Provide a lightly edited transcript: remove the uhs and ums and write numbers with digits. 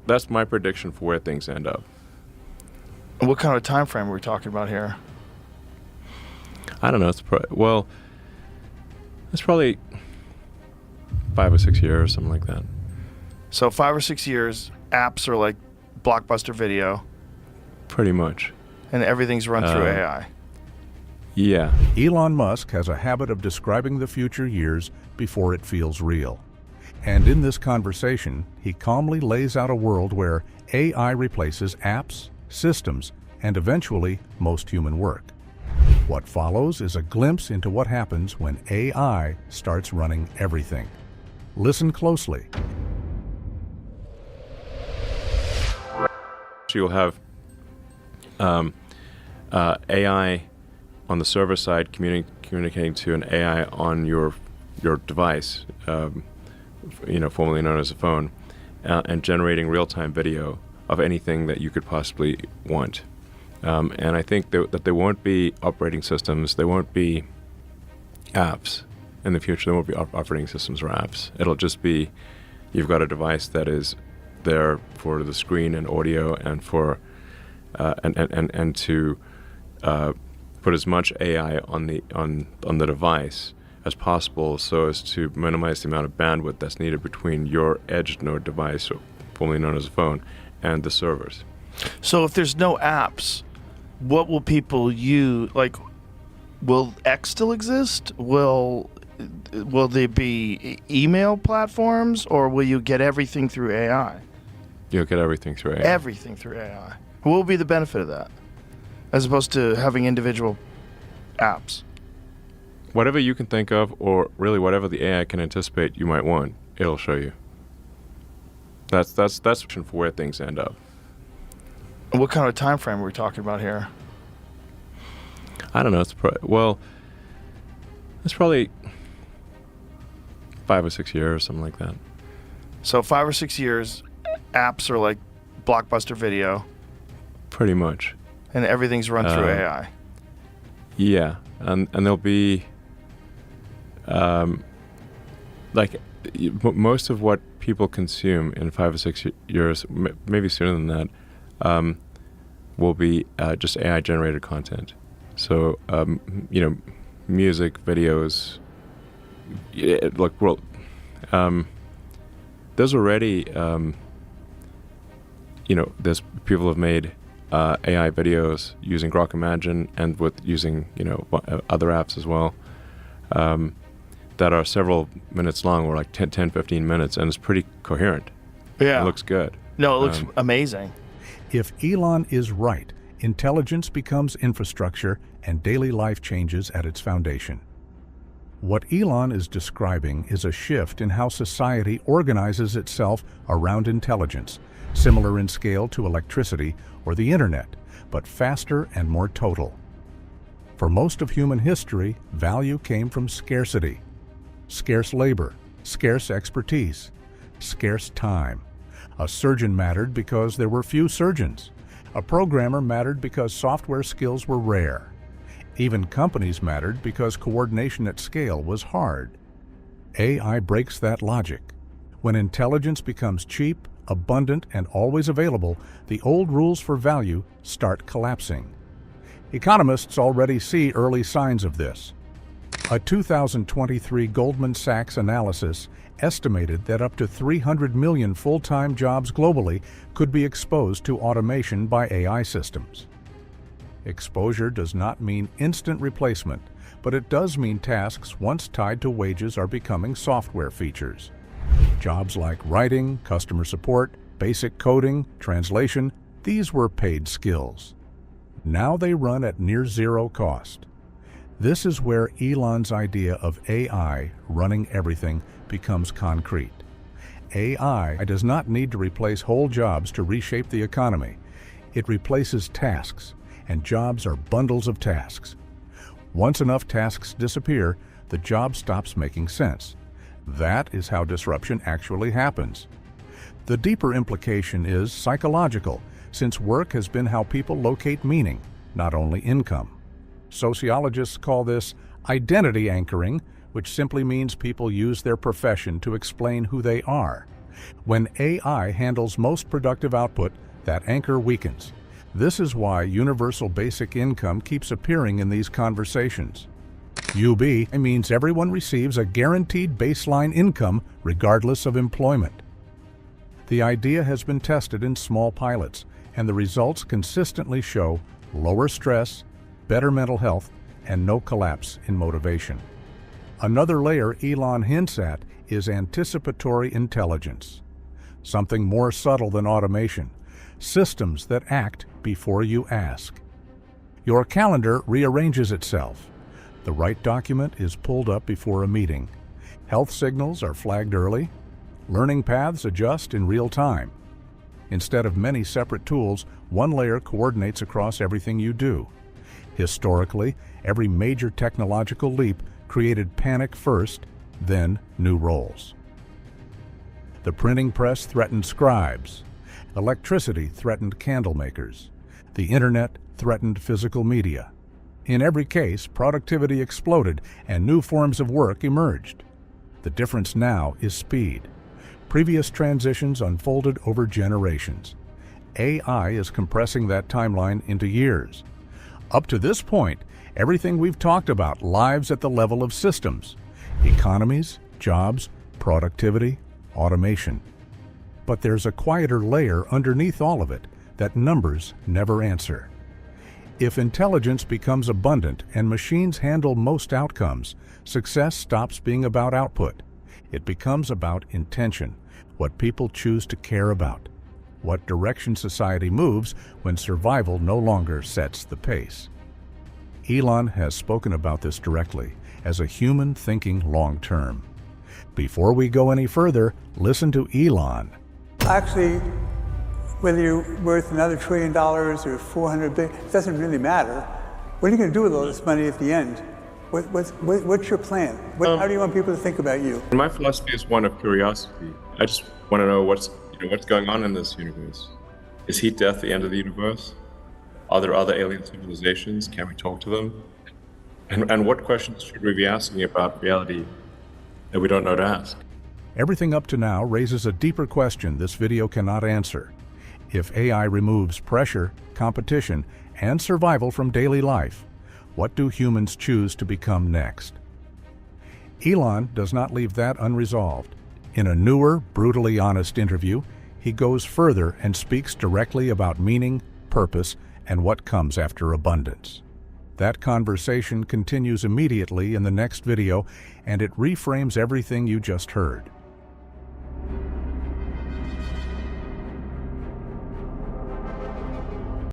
that's my prediction for where things end up. What kind of time frame are we talking about here? I don't know. It's probably 5 or 6 years, something like that. So 5 or 6 years, apps are like Blockbuster Video, Pretty much. and everything's run through AI. Yeah. Elon Musk has a habit of describing the future years before it feels real. And in this conversation, he calmly lays out a world where AI replaces apps, systems, and eventually most human work. What follows is a glimpse into what happens when AI starts running everything. Listen closely. You'll have AI on the server side communicating to an AI on your device, formerly known as a phone, and generating real-time video of anything that you could possibly want. And I think that there won't be operating systems, there won't be apps in the future. There won't be operating systems or apps. It'll just be, you've got a device that is there for the screen and audio and for and to put as much AI on the device as possible, so as to minimize the amount of bandwidth that's needed between your edge node device, formerly known as a phone, and the servers. So if there's no apps, what will people use? Like, will X still exist? Will there be email platforms, or will you get everything through AI? You'll get everything through AI. Everything through AI. What will be the benefit of that, as opposed to having individual apps? Whatever you can think of, or really whatever the AI can anticipate you might want, it'll show you. That's for where things end up. What kind of time frame are we talking about here? I don't know. It's probably 5 or 6 years, something like that. So 5 or 6 years, apps are like Blockbuster Video, Pretty much. and everything's run through AI. Yeah, and there'll be most of what people consume in 5 or 6 years, maybe sooner than that, will be just AI generated content. So music, videos, there's already there's people have made AI videos using Grok Imagine and using other apps as well, that are several minutes long, or like 10, 15 minutes, and it's pretty coherent. Yeah. It looks good. No, it looks amazing. If Elon is right, intelligence becomes infrastructure and daily life changes at its foundation. What Elon is describing is a shift in how society organizes itself around intelligence, similar in scale to electricity or the internet, but faster and more total. For most of human history, value came from scarcity. Scarce labor, scarce expertise, scarce time. A surgeon mattered because there were few surgeons. A programmer mattered because software skills were rare. Even companies mattered because coordination at scale was hard. AI breaks that logic. When intelligence becomes cheap, abundant, and always available, the old rules for value start collapsing. Economists already see early signs of this. A 2023 Goldman Sachs analysis estimated that up to 300 million full-time jobs globally could be exposed to automation by AI systems. Exposure does not mean instant replacement, but it does mean tasks once tied to wages are becoming software features. Jobs like writing, customer support, basic coding, translation, these were paid skills. Now they run at near zero cost. This is where Elon's idea of AI running everything becomes concrete. AI does not need to replace whole jobs to reshape the economy. It replaces tasks, and jobs are bundles of tasks. Once enough tasks disappear, the job stops making sense. That is how disruption actually happens. The deeper implication is psychological, since work has been how people locate meaning, not only income. Sociologists call this identity anchoring, which simply means people use their profession to explain who they are. When AI handles most productive output, that anchor weakens. This is why universal basic income keeps appearing in these conversations. UB means everyone receives a guaranteed baseline income regardless of employment. The idea has been tested in small pilots, and the results consistently show lower stress, better mental health, and no collapse in motivation. Another layer Elon hints at is anticipatory intelligence, something more subtle than automation, systems that act before you ask. Your calendar rearranges itself. The right document is pulled up before a meeting. Health signals are flagged early. Learning paths adjust in real time. Instead of many separate tools, one layer coordinates across everything you do. Historically, every major technological leap created panic first, then new roles. The printing press threatened scribes. Electricity threatened candle makers. The internet threatened physical media. In every case, productivity exploded and new forms of work emerged. The difference now is speed. Previous transitions unfolded over generations. AI is compressing that timeline into years. Up to this point, everything we've talked about lives at the level of systems: economies, jobs, productivity, automation. But there's a quieter layer underneath all of it that numbers never answer. If intelligence becomes abundant and machines handle most outcomes, success stops being about output. It becomes about intention, what people choose to care about, what direction society moves when survival no longer sets the pace. Elon has spoken about this directly, as a human thinking long-term. Before we go any further, listen to Elon. Actually, whether you're worth another $1 trillion or 400 billion, it doesn't really matter. What are you going to do with all this money at the end? What's your plan? How do you want people to think about you? My philosophy is one of curiosity. I just want to know what's going on in this universe. Is heat death the end of the universe? Are there other alien civilizations? Can we talk to them? And what questions should we be asking about reality that we don't know to ask? Everything up to now raises a deeper question this video cannot answer. If AI removes pressure, competition, and survival from daily life, what do humans choose to become next? Elon does not leave that unresolved. In a newer, brutally honest interview, he goes further and speaks directly about meaning, purpose, and what comes after abundance. That conversation continues immediately in the next video, and it reframes everything you just heard.